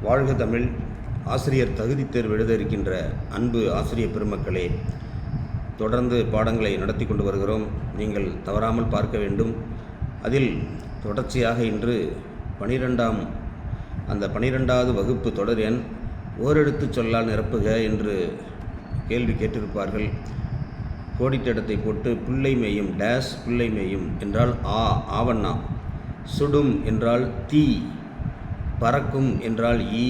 வாழ்க தமிழ். ஆசிரியர் தகுதி தேர்வு எழுத இருக்கின்ற அன்பு ஆசிரியர் பெருமக்களே, தொடர்ந்து பாடங்களை நடத்தி கொண்டு வருகிறோம். நீங்கள் தவறாமல் பார்க்க வேண்டும். அதில் தொடர்ச்சியாக இன்று 12வது வகுப்பு தொடர் எண் ஓரெழுத்து சொல்லால் நிரப்புக என்று கேள்வி கேட்டிருப்பார்கள். கோடிட்டடத்தை போட்டு புல்லை மேயும் டேஸ் புல்லை மேயும் என்றால் ஆவண்ணா, சுடும் என்றால் தீ, பறக்கும் என்றால் ஈ,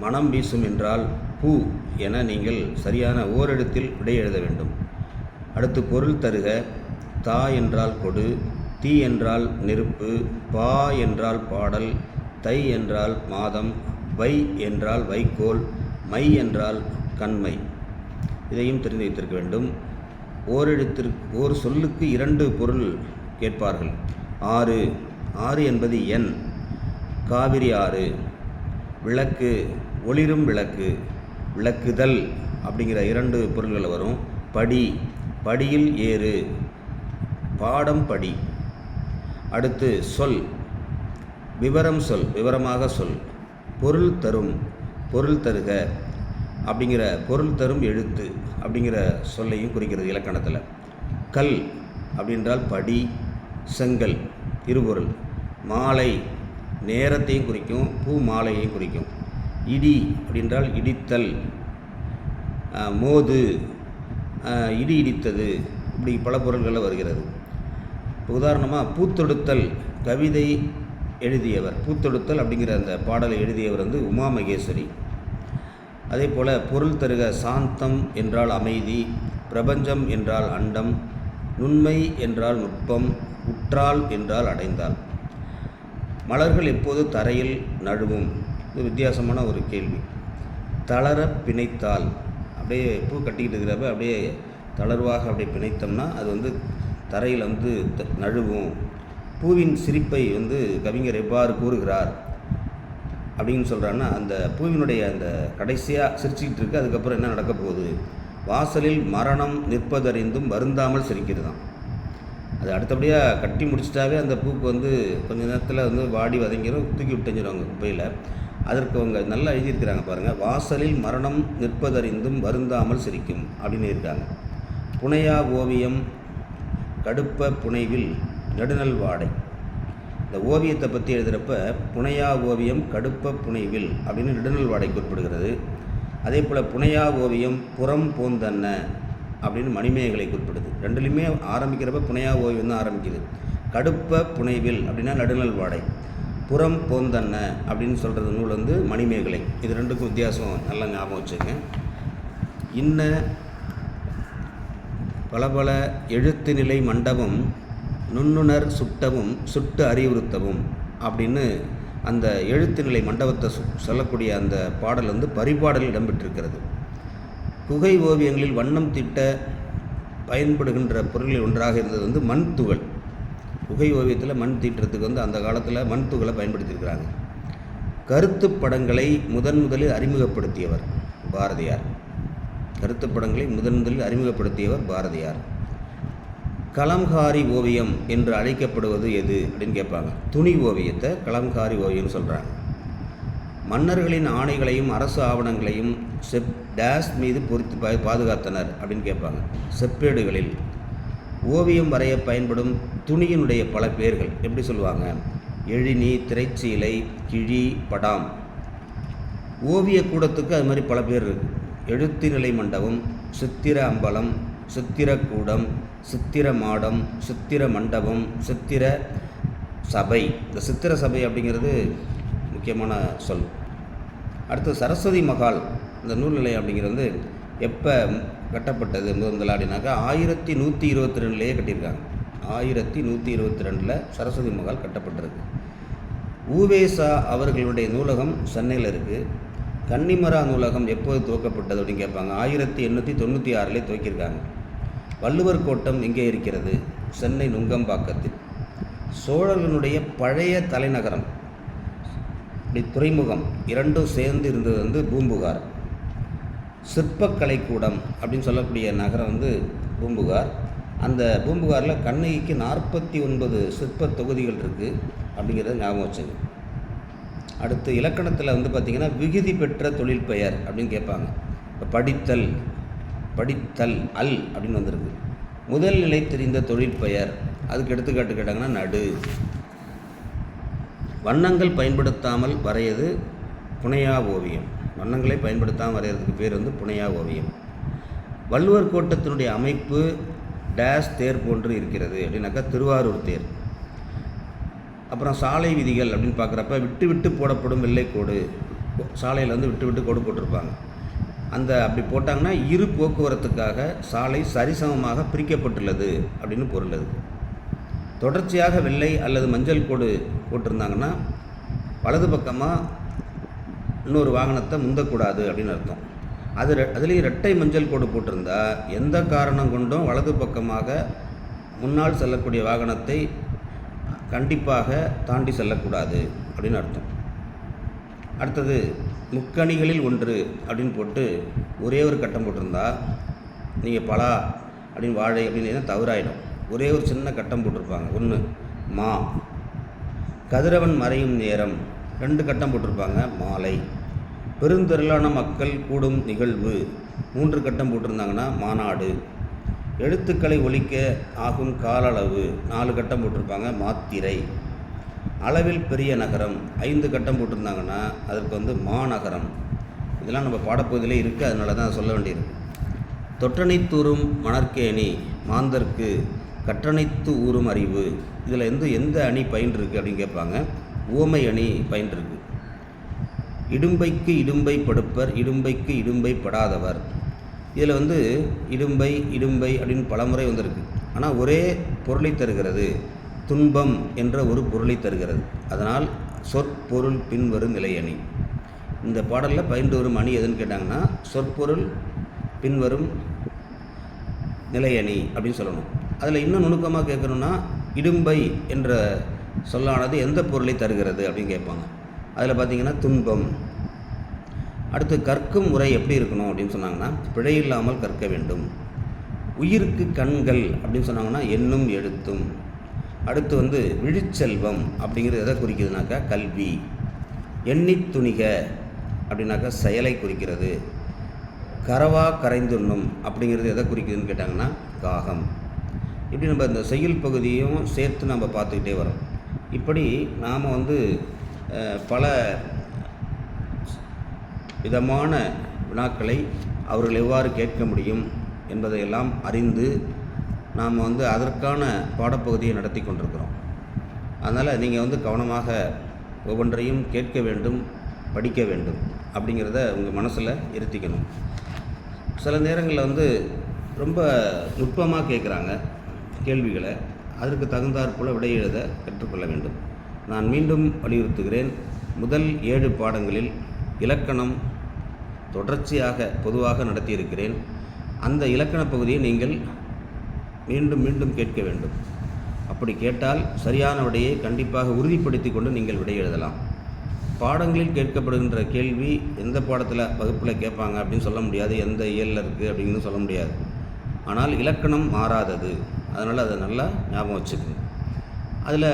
மனம் வீசும் என்றால் பூ என நீங்கள் சரியான ஓரெழுத்தில் விடை எழுத வேண்டும். அடுத்து பொருள் தருக. தா என்றால் கொடு, தீ என்றால் நெருப்பு, பா என்றால் பாடல், தை என்றால் மாதம், வை என்றால் வைக்கோல், மை என்றால் கண்மை. இதையும் தெரிந்து வைத்திருக்க வேண்டும். ஓர் சொல்லுக்கு 2 பொருள் கேட்பார்கள். ஆறு என்பது எண். காவிரி ஆறு. விளக்கு, ஒளிரும் விளக்கு, விளக்குதல் அப்படிங்கிற 2 பொருள்கள் வரும். படி, படியில் ஏறு, பாடம் படி. அடுத்து சொல், விவரம் சொல், விவரமாக சொல். பொருள் தரும், பொருள் தருக அப்படிங்கிற பொருள் தரும் எழுத்து அப்படிங்கிற சொல்லையும் குறிக்கிறது இலக்கணத்தில். கல் அப்படின்றால் படி, செங்கல் இருபொருள். மாலை நேரத்தையும் குறிக்கும், பூ மாலையையும் குறிக்கும். இடி அப்படின்றால் இடித்தல், மோது, இடி இடித்தது, இப்படி பல பொருள்களில் வருகிறது. உதாரணமாக பூத்தொடுத்தல் கவிதை எழுதியவர், பூத்தொடுத்தல் அப்படிங்கிற அந்த பாடலை எழுதியவர் உமா மகேஸ்வரி. அதே போல் பொருள் தருக. சாந்தம் என்றால் அமைதி, பிரபஞ்சம் என்றால் அண்டம், நுண்மை என்றால் நுட்பம், உற்றால் என்றால் அடைந்தால். மலர்கள் எப்போது தரையில் நழுவும்? இது வித்தியாசமான ஒரு கேள்வி. தளர பிணைத்தால், அப்படியே பூ கட்டிக்கிட்டு இருக்கிறப்ப அப்படியே தளர்வாக அப்படியே பிணைத்தோம்னா அது தரையில் நழுவும். பூவின் சிரிப்பை கவிஞர் எவ்வாறு கூறுகிறார் அப்படின்னு சொல்கிறான்னா, அந்த பூவினுடைய அந்த கடைசியாக சிரிச்சுக்கிட்டு இருக்குது, அதுக்கப்புறம் என்ன நடக்க போகுது? வாசலில் மரணம் நிற்பதறிந்தும் வருந்தாமல் சிரிக்கிறதாம். அது அடுத்தபடியாக கட்டி முடிச்சிட்டாவே அந்த பூக்கு கொஞ்ச நேரத்தில் வாடி வதங்கிடும், தூக்கி விட்டுஞ்சிருவாங்க குப்பையில். அதற்கு அவங்க நல்லா எழுதியிருக்கிறாங்க பாருங்கள். வாசலில் மரணம் நிற்பதறிந்தும் வருந்தாமல் சிரிக்கும் அப்படின்னு இருக்காங்க. புனையா ஓவியம் கடுப்ப புனைவில் நெடுநல் வாடை. இந்த ஓவியத்தை பற்றி எழுதுகிறப்ப புனையா ஓவியம் கடுப்ப புனைவில் அப்படின்னு நெடுநல் வாடை குறிப்பிடுகிறது. அதே போல் புனையா ஓவியம் புறம் போந்தன்ன அப்படின்னு மணிமேகலை குறிப்பிடுது. ரெண்டுலேயுமே ஆரம்பிக்கிறப்ப புனையா ஓவியம் தான் ஆரம்பிக்குது. கடுப்ப புனைவில் அப்படின்னா நடுநல் வாடை, புறம் போந்தன்ன அப்படின்னு சொல்கிறது நூல் மணிமேகலை. இது ரெண்டுக்கும் வித்தியாசம் நல்லா ஞாபகம் வச்சுங்க. இன்ன பல எழுத்து நிலை மண்டபம் நுண்ணுணர் சுட்டவும் சுட்டு அறிவுறுத்தவும் அப்படின்னு அந்த எழுத்து நிலை மண்டபத்தை சொல்லக்கூடிய அந்த பாடல் பரிபாடலில் இடம்பெற்றிருக்கிறது. குகை ஓவியங்களில் வண்ணம் தீட்ட பயன்படுகின்ற பொருளில் ஒன்றாக இருந்தது மண் துகள். குகை ஓவியத்தில் மண் தீட்டுறதுக்கு அந்த காலத்தில் மண் துகளை பயன்படுத்தியிருக்கிறாங்க. கருத்து படங்களை முதலில் அறிமுகப்படுத்தியவர் பாரதியார். கருத்து படங்களை முதலில் அறிமுகப்படுத்தியவர் பாரதியார். கலம்காரி ஓவியம் என்று அழைக்கப்படுவது எது அப்படின்னு கேட்பாங்க. துணி ஓவியத்தை கலம்காரி ஓவியம்னு சொல்கிறாங்க. மன்னர்களின் ஆணைகளையும் அரசு ஆவணங்களையும் டேஸ் மீது பொறித்து பாதுகாத்தனர் அப்படின்னு கேட்பாங்க. செப்பேடுகளில். ஓவியம் வரைய பயன்படும் துணியினுடைய பல பேர்கள் எப்படி சொல்லுவாங்க? எழினி, திரைச்சீலை, கிழி, படாம். ஓவிய கூடத்துக்கு அது மாதிரி பல பேர் இருக்குது. எழுத்து நிலை மண்டபம், சித்திர அம்பலம், சித்திரக்கூடம், சித்திர மாடம், சித்திர மண்டபம், சித்திர சபை. இந்த சித்திர சபை அப்படிங்கிறது முக்கியமான சொல். அடுத்து சரஸ்வதி மகால். இந்த நூல் நிலையம் அப்படிங்கிறது எப்போ கட்டப்பட்டது முதல் அப்படின்னாக்கா 1122லேயே கட்டியிருக்காங்க. 1122 சரஸ்வதி மகால் கட்டப்பட்டிருக்கு. ஊவேசா அவர்களுடைய நூலகம் சென்னையில் இருக்குது. கன்னிமரா நூலகம் எப்போது துவக்கப்பட்டது அப்படின்னு கேட்பாங்க. 1896 துவக்கியிருக்காங்க. வள்ளுவர் கோட்டம் எங்கே இருக்கிறது? சென்னை நுங்கம்பாக்கத்தில். சோழர்களுடைய பழைய தலைநகரம் இப்படி துறைமுகம் இரண்டும் சேர்ந்து இருந்தது பூம்புகார். சிற்பக்கலை கூடம் அப்படின்னு சொல்லக்கூடிய நகரம் பூம்புகார். அந்த பூம்புகாரில் கண்ணகிக்கு 49 சிற்ப தொகுதிகள் இருக்குது அப்படிங்கிறத ஞாபகம் வச்சுங்க. அடுத்து இலக்கணத்தில் வந்து பார்த்திங்கன்னா விகுதி பெற்ற தொழில் பெயர் அப்படின்னு கேட்பாங்க. இப்போ படித்தல், படித்தல் அல் அப்படின்னு வந்திருக்கு. முதல் நிலை தெரிந்த தொழில் பெயர், அதுக்கு எடுத்துக்காட்டு கேட்டாங்கன்னா நடு. வண்ணங்கள் பயன்படுத்தாமல் வரையது புனையா ஓவியம். வண்ணங்களை பயன்படுத்தாமல் வரைகிறதுக்கு பேர் வந்து புனையா ஓவியம். வள்ளுவர் கோட்டத்தினுடைய அமைப்பு டேஷ் தேர் போன்று இருக்கிறது அப்படின்னாக்கா திருவாரூர் தேர். அப்புறம் சாலை விதிகள் அப்படின்னு பார்க்குறப்ப விட்டு விட்டு போடப்படும் வெள்ளைக்கோடு, சாலையில் வந்து விட்டு விட்டு கோடு போட்டிருப்பாங்க. அந்த அப்படி போட்டாங்கன்னா இரு போக்குவரத்துக்காக சாலை சரிசமமாக பிரிக்கப்பட்டுள்ளது அப்படின்னு பொருள். அது தொடர்ச்சியாக வெள்ளை அல்லது மஞ்சள் கோடு போட்டிருந்தாங்கன்னா வலது பக்கமாக இன்னொரு வாகனத்தை முந்தக்கூடாது அப்படின்னு அர்த்தம். அதுலேயும் இரட்டை மஞ்சள் கோடு போட்டிருந்தா எந்த காரணம் கொண்டும் வலது பக்கமாக முன்னால் செல்லக்கூடிய வாகனத்தை கண்டிப்பாக தாண்டி செல்லக்கூடாது அப்படின்னு அர்த்தம். அடுத்தது முக்கணிகளில் ஒன்று அப்படின்னு போட்டு ஒரே ஒரு கட்டம் போட்டிருந்தா நீங்கள் பலா அப்படின்னு வாழை அப்படின்னு தவறாயிடும். ஒரே ஒரு சின்ன கட்டம் போட்டிருப்பாங்க, ஒன்று மா. கதிரவன் மறையும் நேரம், 2 கட்டம் போட்டிருப்பாங்க, மாலை. பெருந்திரளான மக்கள் கூடும் நிகழ்வு, 3 கட்டம் போட்டிருந்தாங்கன்னா மாநாடு. எழுத்துக்களை ஒலிக்க ஆகும் கால அளவு, 4 கட்டம் போட்டிருப்பாங்க, மாத்திரை. அளவில் பெரிய நகரம், 5 கட்டம் போட்டிருந்தாங்கன்னா அதற்கு வந்து மாநகரம். இதெல்லாம் நம்ம பாடப்பகுதியிலே இருக்குது, அதனால தான் சொல்ல வேண்டியிருக்கு. தொற்றனைத்தூரும் மணற்கேணி மாந்தர்க்கு கற்றனைத்து ஊரும் அறிவு. இதில் எந்த அணி பயின்றிருக்கு அப்படின்னு கேட்பாங்க. உவமை அணி பயின்றிருக்கு. இடும்பைக்கு இடும்பை படுப்பர், இடும்பைக்கு இடும்பை படாதவர். இதில் வந்து இடும்பை இடும்பை அப்படின்னு பலமுறை வந்திருக்கு. ஆனால் ஒரே பொருளை தருகிறது, துன்பம் என்ற ஒரு பொருளை தருகிறது. அதனால் சொற்பொருள் பின்வரும் நிலையணி. இந்த பாடலில் பயின்று வரும் அணி எதுன்னு கேட்டாங்கன்னா சொற்பொருள் பின்வரும் நிலையணி அப்படின்னு சொல்லணும். அதில் இன்னும் நுணுக்கமாக கேட்கணுன்னா இடும்பை என்ற சொல்லானது எந்த பொருளை தருகிறது அப்படின்னு கேட்பாங்க. அதில் பார்த்திங்கன்னா துன்பம். அடுத்து கற்கும் முறை எப்படி இருக்கணும் அப்படின்னு சொன்னாங்கன்னா பிழை இல்லாமல் கற்க வேண்டும். உயிருக்கு கண்கள் அப்படின்னு சொன்னாங்கன்னா எண்ணும் எழுத்தும். அடுத்து வந்து விழிச்செல்வம் அப்படிங்கிறது எதை குறிக்குதுனாக்கா கல்வி. எண்ணி துணிக அப்படின்னாக்கா செயலை குறிக்கிறது. கரவா கரைந்துண்ணும் அப்படிங்கிறது எதை குறிக்குதுன்னு கேட்டாங்கன்னா காகம். இப்படி நம்ம இந்த செய்யுள் பகுதியும் சேர்த்து நம்ம பார்த்துக்கிட்டே வரோம். இப்படி நாம் வந்து பல விதமான வினாக்களை அவர்கள் எவ்வாறு கேட்க முடியும் என்பதையெல்லாம் அறிந்து நாம் வந்து அதற்கான பாடப்பகுதியை நடத்தி கொண்டிருக்கிறோம். அதனால் நீங்கள் வந்து கவனமாக ஒவ்வொன்றையும் கேட்க வேண்டும், படிக்க வேண்டும் அப்படிங்கிறத உங்கள் மனசில் இருத்திக்கணும். சில நேரங்களில் வந்து ரொம்ப நுட்பமாக கேட்குறாங்க கேள்விகளை, அதற்கு தகுந்தாற்போல் விடை எழுத கற்றுக்கொள்ள வேண்டும். நான் மீண்டும் வலியுறுத்துகிறேன், முதல் 7 பாடங்களில் இலக்கணம் தொடர்ச்சியாக பொதுவாக நடத்தியிருக்கிறேன். அந்த இலக்கண பகுதியை நீங்கள் மீண்டும் மீண்டும் கேட்க வேண்டும். அப்படி கேட்டால் சரியான விடையை கண்டிப்பாக உறுதிப்படுத்தி கொண்டு நீங்கள் விடை எழுதலாம். பாடங்களில் கேட்கப்படுகின்ற கேள்வி எந்த பாடத்தில் வகுப்பில் கேட்பாங்க அப்படின்னு சொல்ல முடியாது, எந்த இயலில் இருக்குது அப்படின்னு சொல்ல முடியாது. ஆனால் இலக்கணம் மாறாதது, அதனால் அதை நல்லா ஞாபகம் வச்சுக்கணும். அதில்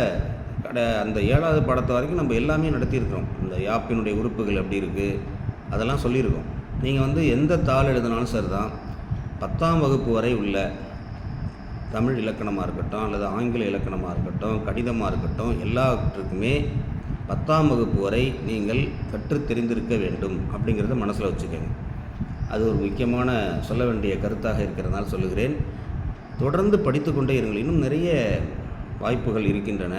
அந்த 7வது பாடத்தை வரைக்கும் நம்ம எல்லாமே நடத்தியிருக்கிறோம். இந்த யாப்பினுடைய உறுப்புகள் எப்படி இருக்குது அதெல்லாம் சொல்லியிருக்கோம். நீங்கள் வந்து எந்த தாள் எழுதினாலும் சரி தான், 10ஆம் வகுப்பு வரை உள்ள தமிழ் இலக்கணமாக இருக்கட்டும் அல்லது ஆங்கில இலக்கணமாக இருக்கட்டும் கணிதமாக இருக்கட்டும் எல்லாவற்றுக்குமே 10ஆம் வகுப்பு வரை நீங்கள் கற்று தெரிந்திருக்க வேண்டும் அப்படிங்கிறத மனசில் வச்சுக்கோங்க. அது ஒரு முக்கியமான சொல்ல வேண்டிய கருத்தாக இருக்கிறதுனால சொல்லுகிறேன். தொடர்ந்து படித்து கொண்டே இருங்கள், இன்னும் நிறைய வாய்ப்புகள் இருக்கின்றன.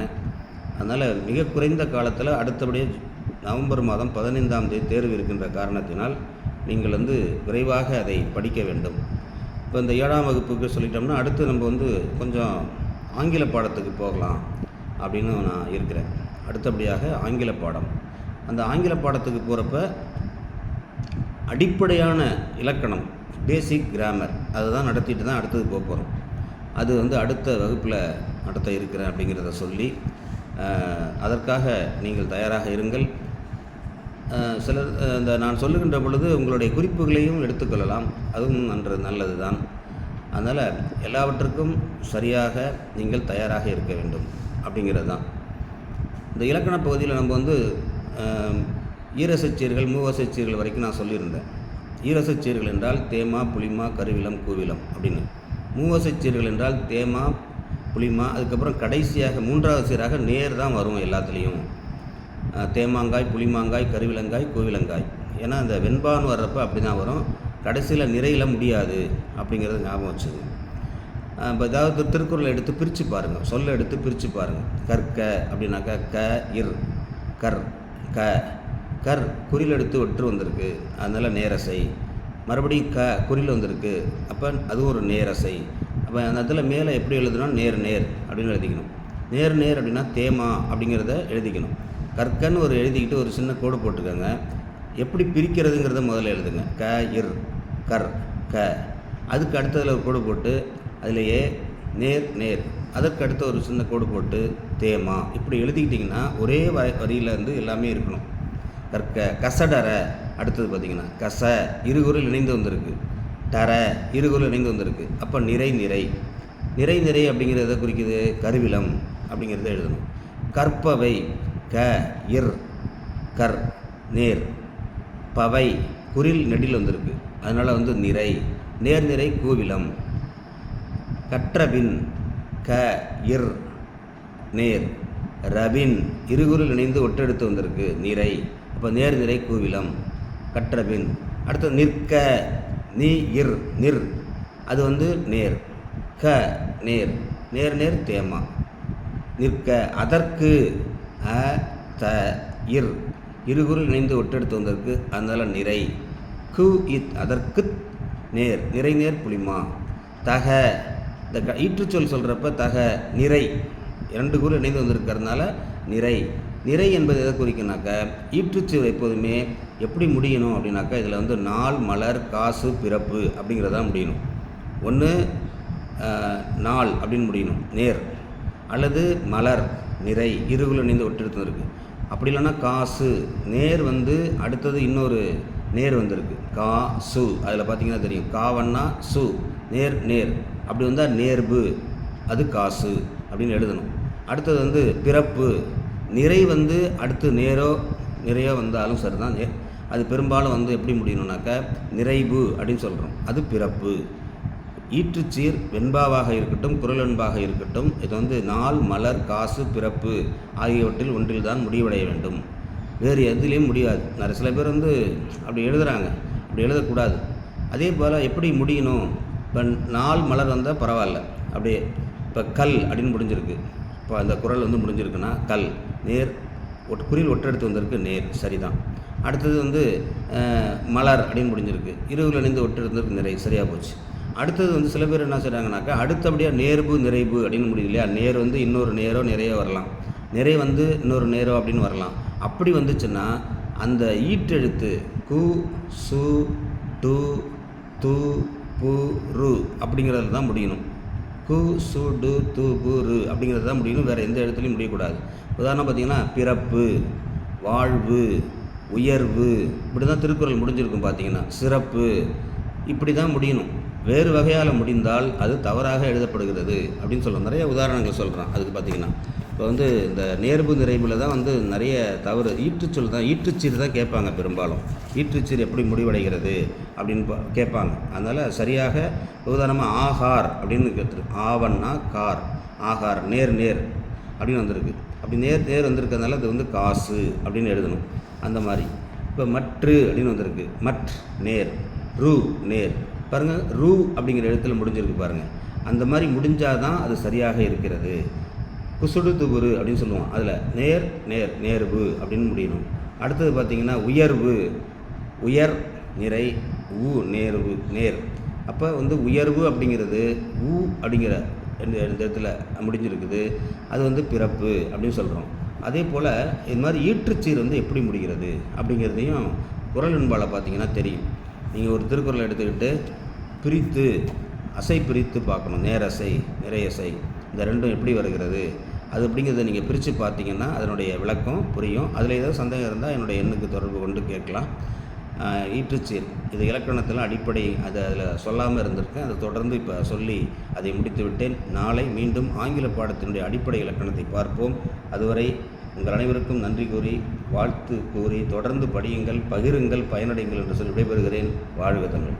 அதனால் மிக குறைந்த காலத்தில் அடுத்தபடியாக நவம்பர் மாதம் 15ஆம் தேதி தேர்வு இருக்கின்ற காரணத்தினால் நீங்கள் வந்து விரைவாக அதை படிக்க வேண்டும். இப்போ இந்த 7ஆம் வகுப்புக்கு சொல்லிட்டோம்னா அடுத்து நம்ம வந்து கொஞ்சம் ஆங்கில பாடத்துக்கு போகலாம் அப்படின்னு நான் இருக்கிறேன். அடுத்தபடியாக ஆங்கில பாடம். அந்த ஆங்கில பாடத்துக்கு போகிறப்ப அடிப்படையான இலக்கணம், பேசிக் கிராமர், அதை தான் நடத்திட்டு தான் அடுத்தது போக போகிறோம். அது வந்து அடுத்த வகுப்பில் நடத்த இருக்கிறேன் அப்படிங்கிறத சொல்லி அதற்காக நீங்கள் தயாராக இருங்கள். சிலர் இந்த நான் சொல்லுகின்ற பொழுது உங்களுடைய குறிப்புகளையும் எடுத்துக்கொள்ளலாம், அதுவும் நல்லது தான். அதனால் எல்லாவற்றுக்கும் சரியாக நீங்கள் தயாராக இருக்க வேண்டும் அப்படிங்கிறது தான். இந்த இலக்கண பகுதியில் நம்ம வந்து ஈரசச்சீர்கள் மூவசச்சீர்கள் வரைக்கும் நான் சொல்லியிருந்தேன். ஈரசச்சீர்கள் என்றால் தேமா, புளிமா, கருவிலம், கூவிலம் அப்படின்னு. மூவசச்சீர்கள் என்றால் தேமா, புளிமா, அதுக்கப்புறம் கடைசியாக 3வது சீராக நேர் தான் வரும் எல்லாத்துலேயும். தேமாங்காய், புளிமாங்காய், கருவிலங்காய், கூவிலங்காய். ஏன்னா அந்த வெண்பான்னு வர்றப்போ அப்படி தான் வரும். கடைசியில் நிறையில் முடியாது அப்படிங்கிறது ஞாபகம் வச்சுங்க. இப்போ ஏதாவது திருக்குறளை எடுத்து பிரித்து பாருங்கள், சொல்லை எடுத்து பிரித்து பாருங்கள். கற்க அப்படின்னாக்கா க இர், கர் க, கர் குறில் எடுத்து ஒற்று வந்திருக்கு, அதனால் நேரசை. மறுபடியும் க குறில் வந்திருக்கு, அப்போ அதுவும் ஒரு நேரசை. அப்போ அந்த இடத்துல மேலே எப்படி எழுதணும், நேர் நேர் அப்படின்னு எழுதிக்கணும். நேர் நேர் அப்படின்னா தேமா அப்படிங்கிறத எழுதிக்கணும். கற்கன்னு ஒரு எழுதிக்கிட்டு ஒரு சின்ன கோடு போட்டுக்கோங்க. எப்படி பிரிக்கிறதுங்கிறத முதல்ல எழுதுங்க. க இர், கர் க, அதுக்கு அடுத்ததில் ஒரு கோடு போட்டு அதிலேயே நேர் நேர், அதற்கு அடுத்த ஒரு சின்ன கோடு போட்டு தேமா, இப்படி எழுதிக்கிட்டிங்கன்னா ஒரே வரியில் இருந்து எல்லாமே இருக்கணும். கற்க, கசடர, அடுத்தது பார்த்திங்கன்னா கச இருகுறில் இணைந்து வந்திருக்கு, டர இருகுறில் இணைந்து வந்திருக்கு, அப்போ நிறை நிறை. நிறை நிறை அப்படிங்கிறத குறிக்குது கருவிலம் அப்படிங்கிறத எழுதணும். கற்பவை க இர், கர் நேர், பவை குறில் நெடில் வந்திருக்கு, அதனால் நிறை, நேர் நிறை கூவிலம். கற்றபின் க இர் நேர், ரபின் இருகுறில் இணைந்து ஒட்டெடுத்து வந்திருக்கு நிறை, அப்போ நேர் நிறை கூவிலம். கற்றபின். அடுத்து நிற்க, நீ இர் நிர், அது நேர், க நேர், நேர் நேர் தேமா. நிற்க. அதற்கு அ த இர் இருகுறில் இணைந்து ஒட்டெடுத்து வந்திருக்கு, அதனால் நிறை. கு இத் அதற்கு நேர், நிறை நேர் புளிமா. தக, இந்த ஈற்றுச்சொல் சொல்கிறப்ப தக நிறை 2 குறில் இணைந்து வந்திருக்கிறதுனால நிறை. நிறை என்பது எதை குறிக்குனாக்கா, ஈற்றுச்சொல் எப்போதுமே எப்படி முடியணும் அப்படின்னாக்கா, இதில் நாள், மலர், காசு, பிறப்பு அப்படிங்கிறதான் முடியணும். ஒன்று நாள் அப்படின்னு முடியணும் நேர், அல்லது மலர் நிறை இருகுறில் இணைந்து ஒட்டெடுத்து வந்திருக்கு. அப்படி இல்லைன்னா காசு நேர் அடுத்தது இன்னொரு நேர் வந்திருக்கு, கா சு, அதில் பார்த்தீங்கன்னா தெரியும், காவன்னா சு, நேர் நேர், அப்படி வந்தால் நேர்பு, அது காசு அப்படின்னு எழுதணும். அடுத்தது பிறப்பு நிறை அடுத்து நேரோ நிறையோ வந்தாலும் சரி தான், அது பெரும்பாலும் எப்படி முடியணுன்னாக்கா நிறைவு அப்படின்னு சொல்கிறோம், அது பிறப்பு. ஈற்றுச்சீர் வெண்பாவாக இருக்கட்டும் குறளெண்பாக இருக்கட்டும், இது நாள், மலர், காசு, பிறப்பு ஆகியவற்றில் ஒன்றில் தான் முடிவடைய வேண்டும், வேறு எதுலேயும் முடியாது. நிறைய சில பேர் அப்படி எழுதுகிறாங்க, அப்படி எழுதக்கூடாது. அதே போல் எப்படி முடியணும், இப்போ நாள் மலர் வந்தால் பரவாயில்ல, அப்படியே இப்போ கல் அப்படின்னு முடிஞ்சிருக்கு, இப்போ அந்த குறள் முடிஞ்சிருக்குன்னா கல் நேர், குறில் ஒற்றெடுத்து வந்திருக்கு நேர், சரிதான். அடுத்தது மலர் அப்படின்னு முடிஞ்சிருக்கு, இருவில் இணைந்து ஒற்றெடுத்து நிறை, சரியாக போச்சு. அடுத்தது சில பேர் என்ன செய்கிறாங்கனாக்கா, அடுத்தபடியாக நேர்பு நிறைவு அப்படின்னு முடியுது இல்லையா, நேர் இன்னொரு நேரோ நிறைய வரலாம், நிறை இன்னொரு நேரோ அப்படின்னு வரலாம். அப்படி வந்துச்சுன்னா அந்த ஈட்டெழுத்து கு சு டு து பு ரு அப்படிங்கிறது தான் முடியணும். கு சு டு து பு ரு அப்படிங்கிறது தான் முடியணும், வேறு எந்த இடத்துலையும் முடியக்கூடாது. உதாரணம் பார்த்திங்கன்னா பிறப்பு, வாழ்வு, உயர்வு, இப்படி தான் திருக்குறள் முடிஞ்சிருக்கும். பார்த்திங்கன்னா சிறப்பு, இப்படி தான் முடியணும். வேறு வகையால் முடிந்தால் அது தவறாக எழுதப்படுகிறது அப்படின்னு சொல்கிறோம். நிறைய உதாரணங்கள் சொல்கிறான். அதுக்கு பார்த்திங்கன்னா இப்போ இந்த நேர்பு நிறைவில் தான் நிறைய தவறு. ஈற்றுச்சொல் தான், ஈற்றுச்சீர் தான் கேட்பாங்க பெரும்பாலும். ஈற்றுச்சீர் எப்படி முடிவடைகிறது அப்படின்னு கேட்பாங்க. அதனால் சரியாக உதாரணமாக ஆகார் அப்படின்னு கேட்டுருக்கு, ஆவன்னா கார், ஆகார் நேர் நேர் அப்படின்னு வந்திருக்கு. அப்படி நேர் நேர் வந்திருக்கிறதுனால அது காசு அப்படின்னு எழுதணும். அந்த மாதிரி இப்போ மற்று அப்படின்னு வந்திருக்கு, மற் நேர், ரூ நேர், பாருங்கள் ரூ அப்படிங்கிற எழுத்தில் முடிஞ்சிருக்கு பாருங்கள். அந்த மாதிரி முடிஞ்சால் தான் அது சரியாக இருக்கிறது. குசுடு துபுரு அப்படின்னு சொல்லுவோம், அதில் நேர் நேர் நேர்வு அப்படின்னு முடியணும். அடுத்தது பார்த்திங்கன்னா உயர்வு, உயர் நிறை, ஊ நேர்வு நேர். அப்போ உயர்வு அப்படிங்கிறது ஊ அப்படிங்கிற இந்த இடத்துல முடிஞ்சிருக்குது, அது பிறப்பு அப்படின்னு சொல்கிறோம். அதே போல் இது மாதிரி ஈற்றுச்சீர் எப்படி முடிகிறது அப்படிங்கிறதையும் குறள் வெண்பாவில் பார்த்திங்கன்னா தெரியும். நீங்கள் ஒரு திருக்குறளை எடுத்துக்கிட்டு பிரித்து அசை பிரித்து பார்க்கணும், நேரசை நிறையசை இந்த ரெண்டும் எப்படி வருகிறது அது அப்படிங்கிறத நீங்கள் பிரித்து பார்த்தீங்கன்னா அதனுடைய விளக்கம் புரியும். அதில் ஏதாவது சந்தேகம் இருந்தால் என்னுடைய எண்ணுக்கு தொடர்பு கொண்டு கேட்கலாம். ஈற்றுச்சீர் இது இலக்கணத்தில் அடிப்படை, அதில் சொல்லாமல் இருந்திருக்கேன், அதை தொடர்ந்து இப்போ சொல்லி அதை முடித்து விட்டேன். நாளை மீண்டும் ஆங்கில பாடத்தினுடைய அடிப்படை இலக்கணத்தை பார்ப்போம். அதுவரை உங்கள் அனைவருக்கும் நன்றி கூறி வாழ்த்து கூறி தொடர்ந்து படியுங்கள், பகிருங்கள், பயனடைங்கள் என்று சொல்லி விடைபெறுகிறேன். வாழ்க தமிழ்.